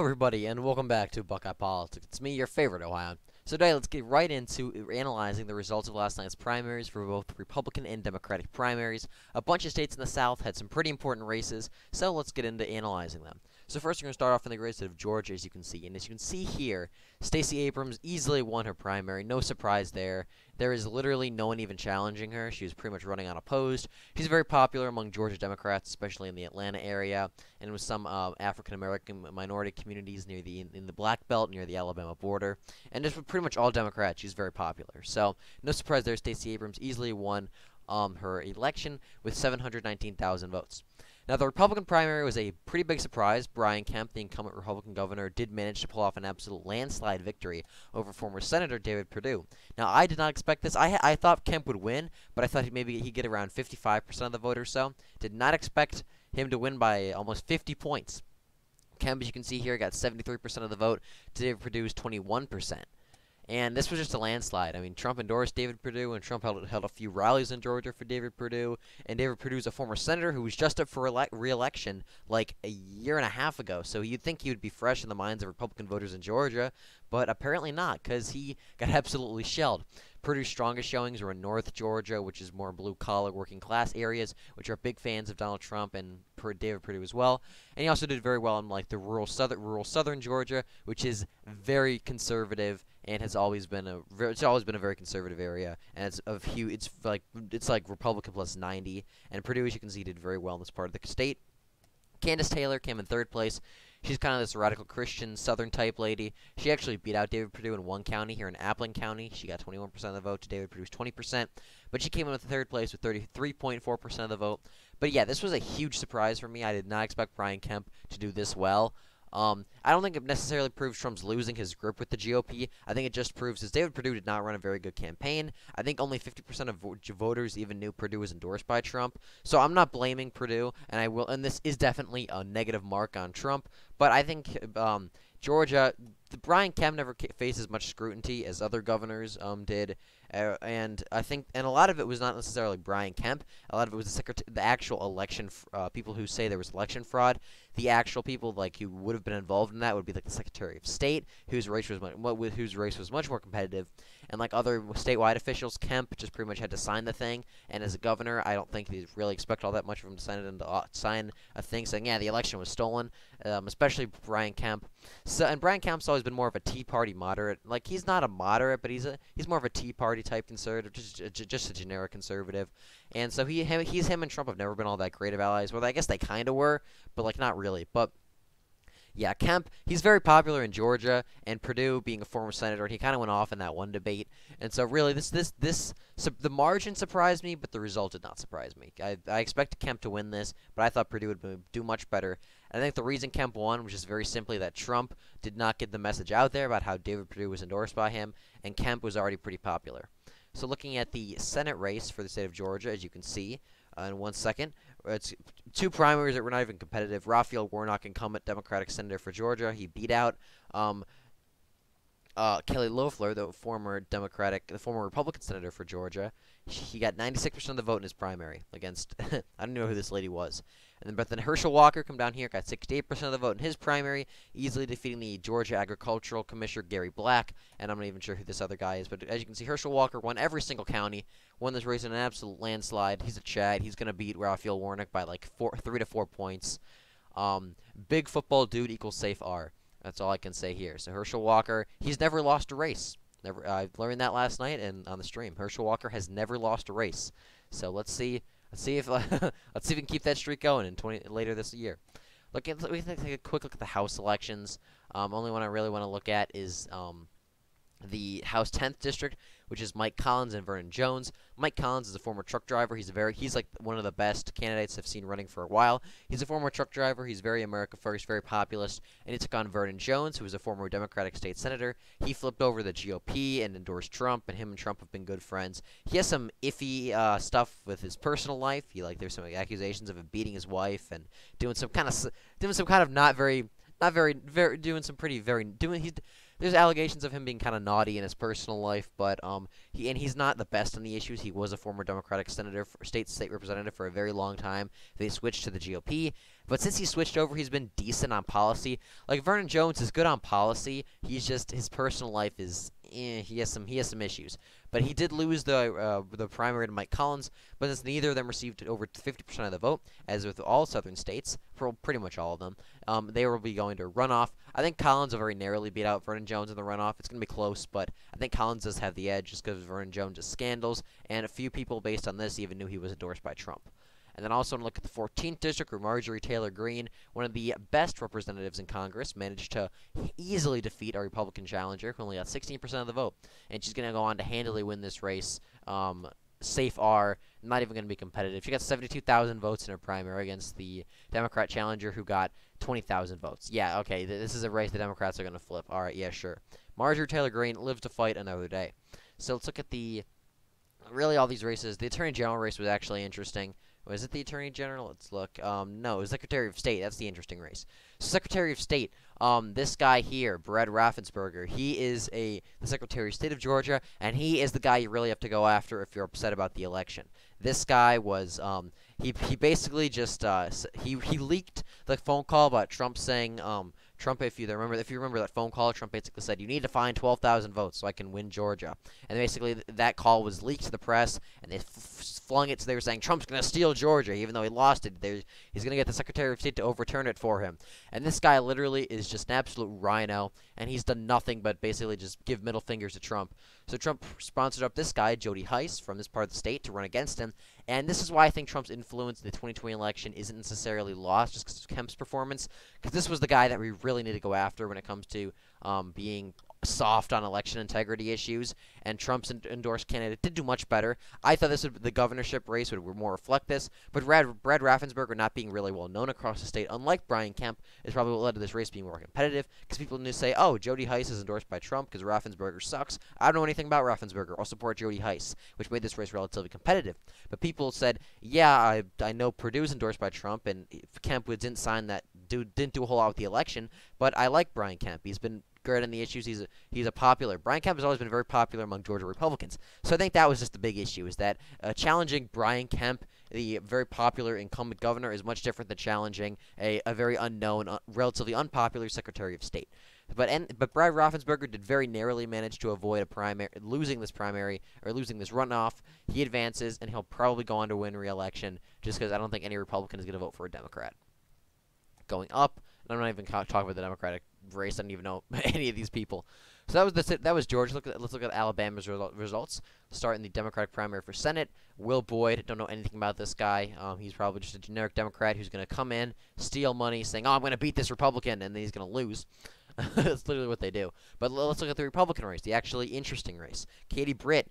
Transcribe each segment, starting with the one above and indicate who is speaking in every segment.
Speaker 1: everybody, and welcome back to Buckeye Politics. It's me, your favorite Ohioan. So today, let's get right into analyzing the results of last night's primaries for both Republican and Democratic primaries. A bunch of states in the South had some pretty important races, so let's get into analyzing them. So first, we're going to start off in the great state of Georgia, as you can see. And as you can see here, Stacey Abrams easily won her primary. No surprise there. There is literally no one even challenging her. She was pretty much running unopposed. She's very popular among Georgia Democrats, especially in the Atlanta area, and with some African-American minority communities near in the Black Belt, near the Alabama border. And just pretty much all Democrats, she's very popular. So no surprise there, Stacey Abrams easily won her election with 719,000 votes. Now, the Republican primary was a pretty big surprise. Brian Kemp, the incumbent Republican governor, did manage to pull off an absolute landslide victory over former Senator David Perdue. Now, I did not expect this. I thought Kemp would win, but I thought maybe he'd get around 55% of the vote or so. Did not expect him to win by almost 50 points. Kemp, as you can see here, got 73% of the vote. David Perdue's 21%. And this was just a landslide. I mean, Trump endorsed David Perdue, and Trump held a few rallies in Georgia for David Perdue. And David Perdue's a former senator who was just up for re-election like a year and a half ago. So you'd think he would be fresh in the minds of Republican voters in Georgia, but apparently not, because he got absolutely shelled. Perdue's strongest showings were in North Georgia, which is more blue-collar, working-class areas, which are big fans of Donald Trump and David Perdue as well. And he also did very well in like the rural southern Georgia, which is very conservative and has always been a very conservative area. And it's like Republican plus 90. And Perdue, as you can see, did very well in this part of the state. Candace Taylor came in third place. She's kind of this radical Christian Southern type lady. She actually beat out David Perdue in one county here in Appling County. She got 21% of the vote to David Perdue's 20%. But she came in with third place with 33.4% of the vote. But yeah, this was a huge surprise for me. I did not expect Brian Kemp to do this well. I don't think it necessarily proves Trump's losing his grip with the GOP. I think it just proves that David Perdue did not run a very good campaign. I think only 50% of voters even knew Perdue was endorsed by Trump. So I'm not blaming Perdue, and this is definitely a negative mark on Trump. But I think Georgia, Brian Kemp never faced as much scrutiny as other governors did. And I think, and a lot of it was not necessarily Brian Kemp. A lot of it was the actual election, people who say there was election fraud. The actual people who would have been involved in that would be like the Secretary of State, whose race was much more competitive. And like other statewide officials, Kemp just pretty much had to sign the thing. And as a governor, I don't think they really expect all that much of him to sign a thing saying, yeah, the election was stolen. Especially Brian Kemp. And Brian Kemp's always been more of a Tea Party moderate. Like, he's not a moderate, but he's more of a Tea Party type conservative, just a generic conservative. And so him and Trump have never been all that great of allies. Well, I guess they kind of were, but like not really. But yeah, Kemp, he's very popular in Georgia, and Perdue being a former senator, he kind of went off in that one debate. And so really, the margin surprised me, but the result did not surprise me. I expected Kemp to win this, but I thought Perdue would do much better. And I think the reason Kemp won was just very simply that Trump did not get the message out there about how David Perdue was endorsed by him, and Kemp was already pretty popular. So looking at the Senate race for the state of Georgia, as you can see in 1 second, it's two primaries that were not even competitive. Raphael Warnock, incumbent Democratic senator for Georgia, he beat out Kelly Loeffler, the former Republican senator for Georgia. He got 96% of the vote in his primary against I don't know who this lady was. But then Herschel Walker come down here, got 68% of the vote in his primary, easily defeating the Georgia Agricultural Commissioner Gary Black, and I'm not even sure who this other guy is. But as you can see, Herschel Walker won every single county, won this race in an absolute landslide. He's a Chad. He's going to beat Raphael Warnock by like 3 to 4 points. Big football dude equals safe R. That's all I can say here. So Herschel Walker, he's never lost a race. I learned that last night and on the stream. Herschel Walker has never lost a race. So let's see if we can keep that streak going later this year. We can take a quick look at the House elections. Only one I really want to look at is the House 10th district, which is Mike Collins and Vernon Jones. Mike Collins is a former truck driver. He's like one of the best candidates I've seen running for a while. He's a former truck driver. He's very America first, very populist, and he took on Vernon Jones, who was a former Democratic state senator. He flipped over the GOP and endorsed Trump, and him and Trump have been good friends. He has some iffy stuff with his personal life. There's some accusations of him beating his wife and doing some kind of there's allegations of him being kind of naughty in his personal life, but he's not the best on the issues. He was a former Democratic senator, state representative for a very long time. They switched to the GOP. But since he switched over, he's been decent on policy. Like Vernon Jones is good on policy. He's just his personal life is he has some issues. But he did lose the primary to Mike Collins. But since neither of them received over 50% of the vote, as with all southern states, for pretty much all of them, they will be going to runoff. I think Collins will very narrowly beat out Vernon Jones in the runoff. It's going to be close, but I think Collins does have the edge just because of Vernon Jones' scandals, and a few people based on this even knew he was endorsed by Trump. And then also look at the 14th district, where Marjorie Taylor Greene, one of the best representatives in Congress, managed to easily defeat a Republican challenger who only got 16% of the vote. And she's going to go on to handily win this race. Safe R, not even going to be competitive. She got 72,000 votes in her primary against the Democrat challenger who got 20,000 votes. Yeah, okay, this is a race the Democrats are going to flip. All right, yeah, sure. Marjorie Taylor Greene lives to fight another day. So let's look at really all these races. The Attorney General race was actually interesting. Was it the Attorney General? Let's look. No, it was Secretary of State. That's the interesting race. So Secretary of State, this guy here, Brad Raffensberger, he is the Secretary of State of Georgia, and he is the guy you really have to go after if you're upset about the election. This guy was, he basically just, he leaked the phone call about Trump saying, Trump, if you remember that phone call, Trump basically said, you need to find 12,000 votes so I can win Georgia. And basically that call was leaked to the press, and they flung it, so they were saying, Trump's going to steal Georgia, even though he lost it. He's going to get the Secretary of State to overturn it for him. And this guy literally is just an absolute rhino, and he's done nothing but basically just give middle fingers to Trump. So Trump sponsored up this guy, Jody Hice, from this part of the state to run against him. And this is why I think Trump's influence in the 2020 election isn't necessarily lost just because of Kemp's performance. Because this was the guy that we really need to go after when it comes to being soft on election integrity issues, and Trump's endorsed candidate did do much better. I thought the governorship race would more reflect this, but Brad Raffensberger not being really well known across the state, unlike Brian Kemp, is probably what led to this race being more competitive, because people knew say, oh, Jody Hice is endorsed by Trump because Raffensberger sucks. I don't know anything about Raffensberger. I'll support Jody Hice, which made this race relatively competitive. But people said, yeah, I know Perdue's endorsed by Trump, and Kemp didn't sign that, didn't do a whole lot with the election, but I like Brian Kemp. He's been good in the issues. He's a popular. Brian Kemp has always been very popular among Georgia Republicans. So I think that was just the big issue, is that challenging Brian Kemp, the very popular incumbent governor, is much different than challenging a very unknown, relatively unpopular Secretary of State. But Brad Raffensberger did very narrowly manage to avoid losing this runoff. He advances, and he'll probably go on to win re-election, just because I don't think any Republican is going to vote for a Democrat. Going up, and I'm not even talking about the Democratic race. I don't even know any of these people. So that was Georgia. Let's look at Alabama's results. Start in the Democratic primary for Senate. Will Boyd, don't know anything about this guy. He's probably just a generic Democrat who's going to come in, steal money, saying, oh, I'm going to beat this Republican, and then he's going to lose. That's literally what they do. But let's look at the Republican race, the actually interesting race. Katie Britt,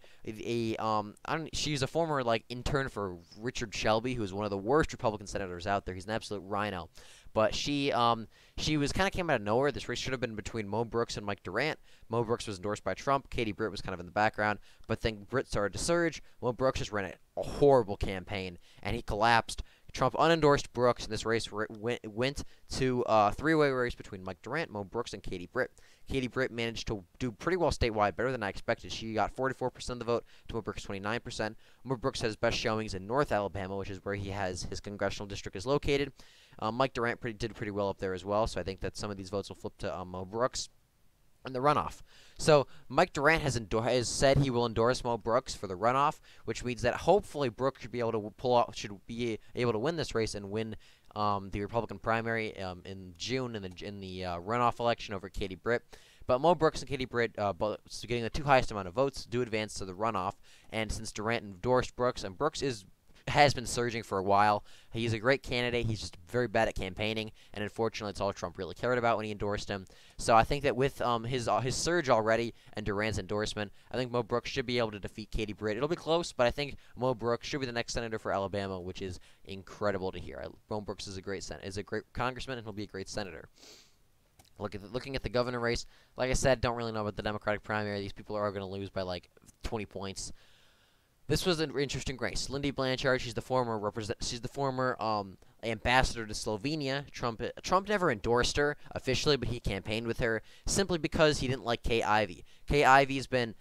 Speaker 1: she's a former intern for Richard Shelby, who is one of the worst Republican senators out there. He's an absolute rhino. But she was kind of came out of nowhere. This race should have been between Mo Brooks and Mike Durant. Mo Brooks was endorsed by Trump. Katie Britt was kind of in the background. But then Britt started to surge. Mo Brooks just ran a horrible campaign, and he collapsed. Trump unendorsed Brooks, and this race went to a three-way race between Mike Durant, Mo Brooks, and Katie Britt. Katie Britt managed to do pretty well statewide, better than I expected. She got 44% of the vote to Mo Brooks' 29%. Mo Brooks has best showings in North Alabama, which is where his congressional district is located. Mike Durant did pretty well up there as well, so I think that some of these votes will flip to Mo Brooks in the runoff. So Mike Durant has said he will endorse Mo Brooks for the runoff, which means that hopefully Brooks should be able to win this race and win the Republican primary in June in the runoff election over Katie Britt. But Mo Brooks and Katie Britt, both getting the two highest amount of votes, do advance to the runoff. And since Durant endorsed Brooks, and Brooks has been surging for a while. He's a great candidate. He's just very bad at campaigning, and unfortunately, it's all Trump really cared about when he endorsed him. So I think that with his surge already and Durant's endorsement, I think Mo Brooks should be able to defeat Katie Britt. It'll be close, but I think Mo Brooks should be the next senator for Alabama, which is incredible to hear. Mo Brooks is a great congressman, and he'll be a great senator. Looking at the governor race, like I said, don't really know about the Democratic primary. These people are going to lose by 20 points. This was an interesting race. Lindy Blanchard, she's the former ambassador to Slovenia. Trump never endorsed her officially, but he campaigned with her simply because he didn't like Kay Ivey. Kay Ivey's been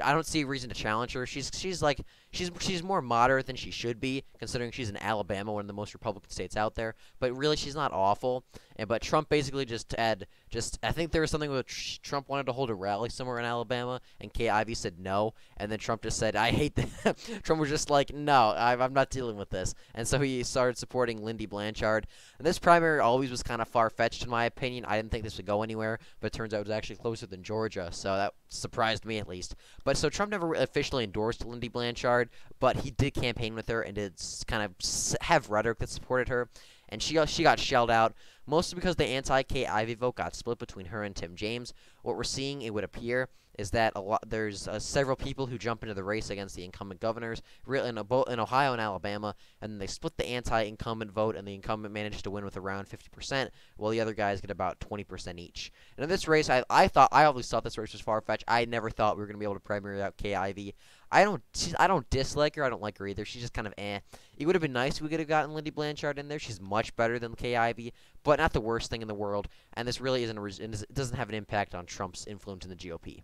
Speaker 1: I don't see a reason to challenge her. She's more moderate than she should be, considering she's in Alabama, one of the most Republican states out there. But really, she's not awful. But Trump basically I think there was something where Trump wanted to hold a rally somewhere in Alabama, and Kay Ivey said no, and then Trump just said, "I hate that." Trump was just like, "No, I'm not dealing with this," and so he started supporting Lindy Blanchard. And this primary always was kind of far-fetched in my opinion. I didn't think this would go anywhere, but it turns out it was actually closer than Georgia, so that surprised me at least. But so Trump never officially endorsed Lindy Blanchard, but he did campaign with her and did kind of have rhetoric that supported her. And she got shelled out, mostly because the anti-Kay Ivey vote got split between her and Tim James. What we're seeing, it would appear, is that there's several people who jump into the race against the incumbent governors, really in Ohio and Alabama, and they split the anti-incumbent vote, and the incumbent manages to win with around 50%, while the other guys get about 20% each. And in this race, I always thought this race was far-fetched. I never thought we were going to be able to primary out Kay Ivey. I don't dislike her. I don't like her either. She's just kind of eh. It would have been nice if we could have gotten Lindy Blanchard in there. She's much better than Kay Ivey, but not the worst thing in the world. And this really it doesn't have an impact on Trump's influence in the GOP.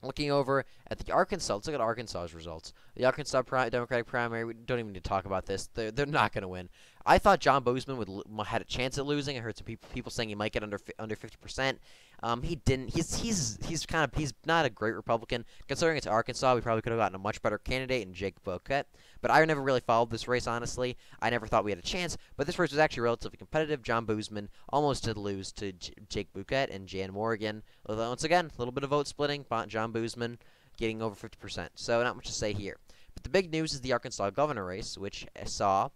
Speaker 1: Looking over at the Arkansas, let's look at Arkansas's results. The Arkansas Democratic primary, we don't even need to talk about this. They're not going to win. I thought John Boozman had a chance at losing. I heard some people saying he might get under 50%. He didn't. He's not a great Republican. Considering it's Arkansas, we probably could have gotten a much better candidate in Jake Bouquet. But I never really followed this race, honestly. I never thought we had a chance. But this race was actually relatively competitive. John Boozman almost did lose to Jake Bouquet and Jan Morgan. Although, once again, a little bit of vote splitting. John Boozman getting over 50%. So not much to say here. But the big news is the Arkansas governor race, which saw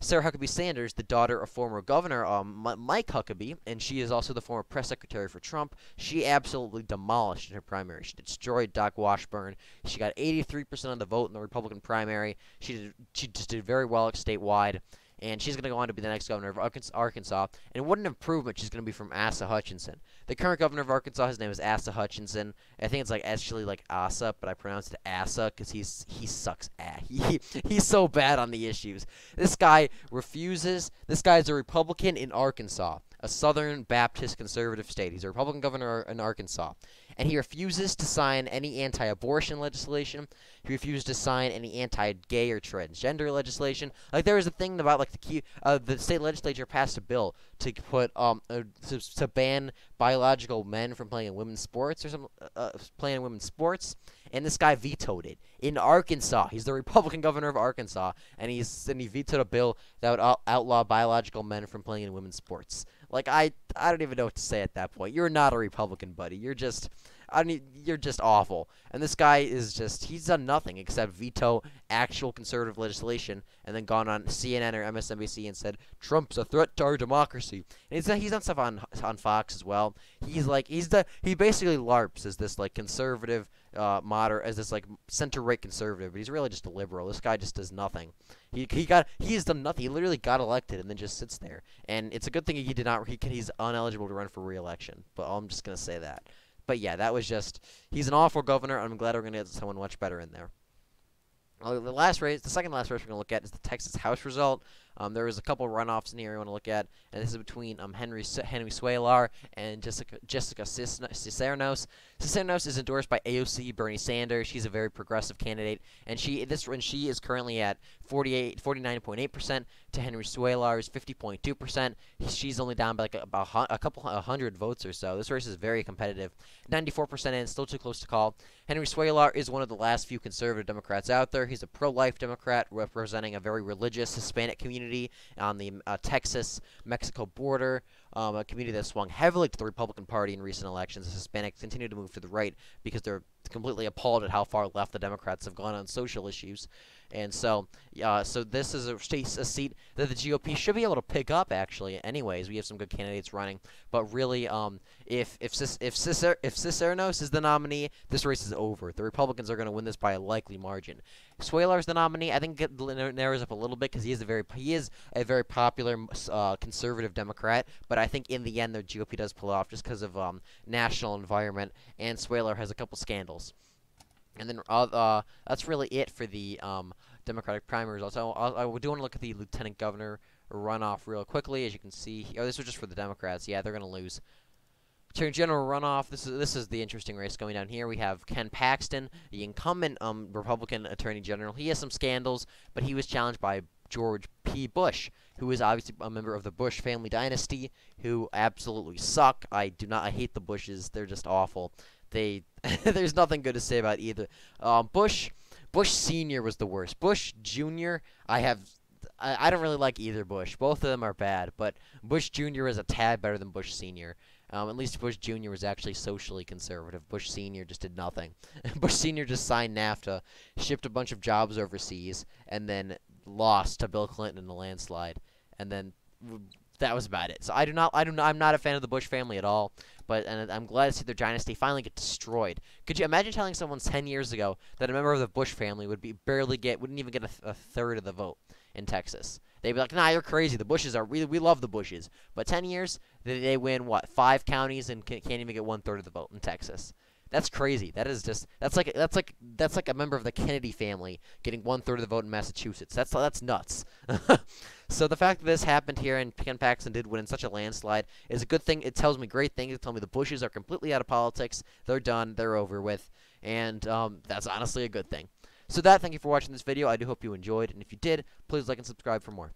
Speaker 1: Sarah Huckabee Sanders, the daughter of former Governor Mike Huckabee, and she is also the former press secretary for Trump. She absolutely demolished in her primary. She destroyed Doc Washburn. She got 83% of the vote in the Republican primary. She just did very well statewide. And she's going to go on to be the next governor of Arkansas. And what an improvement she's going to be from Asa Hutchinson. The current governor of Arkansas, his name is Asa Hutchinson. I think it's actually like Asa, but I pronounce it Asa because he sucks ass. He's so bad on the issues. This guy refuses. This guy is a Republican in Arkansas, a Southern Baptist conservative state. He's a Republican governor in Arkansas. And he refuses to sign any anti-abortion legislation. He refused to sign any anti-gay or transgender legislation. Like, there was a thing about, like, the state legislature passed a bill to put to ban biological men from playing in women's sports or playing in women's sports. And this guy vetoed it in Arkansas. He's the Republican governor of Arkansas, and he vetoed a bill that would outlaw biological men from playing in women's sports. Like, I don't even know what to say at that point. You're not a Republican, buddy. You're just awful. And this guy he's done nothing except veto actual conservative legislation, and then gone on CNN or MSNBC and said Trump's a threat to our democracy. And he's done stuff on Fox as well. He basically LARPs as this like conservative as this like center-right conservative, but he's really just a liberal. This guy just does nothing. He's done nothing. He literally got elected and then just sits there. And it's a good thing he's ineligible to run for re-election. But I'm just gonna say that. But yeah, he's an awful governor. I'm glad we're gonna get someone much better in there. The second last race we're gonna look at is the Texas House result. There was a couple runoffs in here I want to look at, and this is between Henry Cuellar and Jessica Cisneros. Cisneros is endorsed by AOC Bernie Sanders. She's a very progressive candidate, and she is currently at 49.8% to Henry Cuellar's 50.2%. She's only down by like about a couple hundred votes or so. This race is very competitive. 94% in, still too close to call. Henry Cuellar is one of the last few conservative Democrats out there. He's a pro-life Democrat representing a very religious Hispanic community on the Texas-Mexico border, a community that swung heavily to the Republican Party in recent elections. The Hispanics continue to move to the right because they're completely appalled at how far left the Democrats have gone on social issues. And so this is a seat that the GOP should be able to pick up, actually. Anyways, we have some good candidates running, but really, if Cisneros is the nominee, this race is over. The Republicans are going to win this by a likely margin. Cuellar's the nominee. I think it narrows up a little bit because he is a very popular conservative Democrat, but I think in the end the GOP does pull it off just because of national environment, and Cuellar has a couple scandals. And then that's really it for the Democratic primary results. I do want to look at the lieutenant governor runoff real quickly. As you can see, this was just for the Democrats. Yeah, they're going to lose. Attorney General runoff. This is the interesting race going down here. We have Ken Paxton, the incumbent Republican Attorney General. He has some scandals, but he was challenged by George P. Bush, who is obviously a member of the Bush family dynasty, who absolutely suck. I hate the Bushes. They're just awful. There's nothing good to say about either. Bush Sr. was the worst. Bush Jr. I don't really like either Bush. Both of them are bad, but Bush Jr. is a tad better than Bush Sr. At least Bush Jr. was actually socially conservative. Bush Sr. just did nothing. Bush Sr. just signed NAFTA, shipped a bunch of jobs overseas, and then lost to Bill Clinton in a landslide. And then that was about it. So I'm not a fan of the Bush family at all. And I'm glad to see their dynasty finally get destroyed. Could you imagine telling someone 10 years ago that a member of the Bush family wouldn't even get a third of the vote in Texas? They'd be like, nah, you're crazy. The Bushes we love the Bushes. But 10 years, they win, what, 5 counties and can't even get 1/3 of the vote in Texas. That's crazy. That's like a member of the Kennedy family getting 1/3 of the vote in Massachusetts. That's nuts. So the fact that this happened here and Ken Paxton did win in such a landslide is a good thing. It tells me great things. It tells me the Bushes are completely out of politics. They're done. They're over with. And that's honestly a good thing. So thank you for watching this video. I do hope you enjoyed. And if you did, please like and subscribe for more.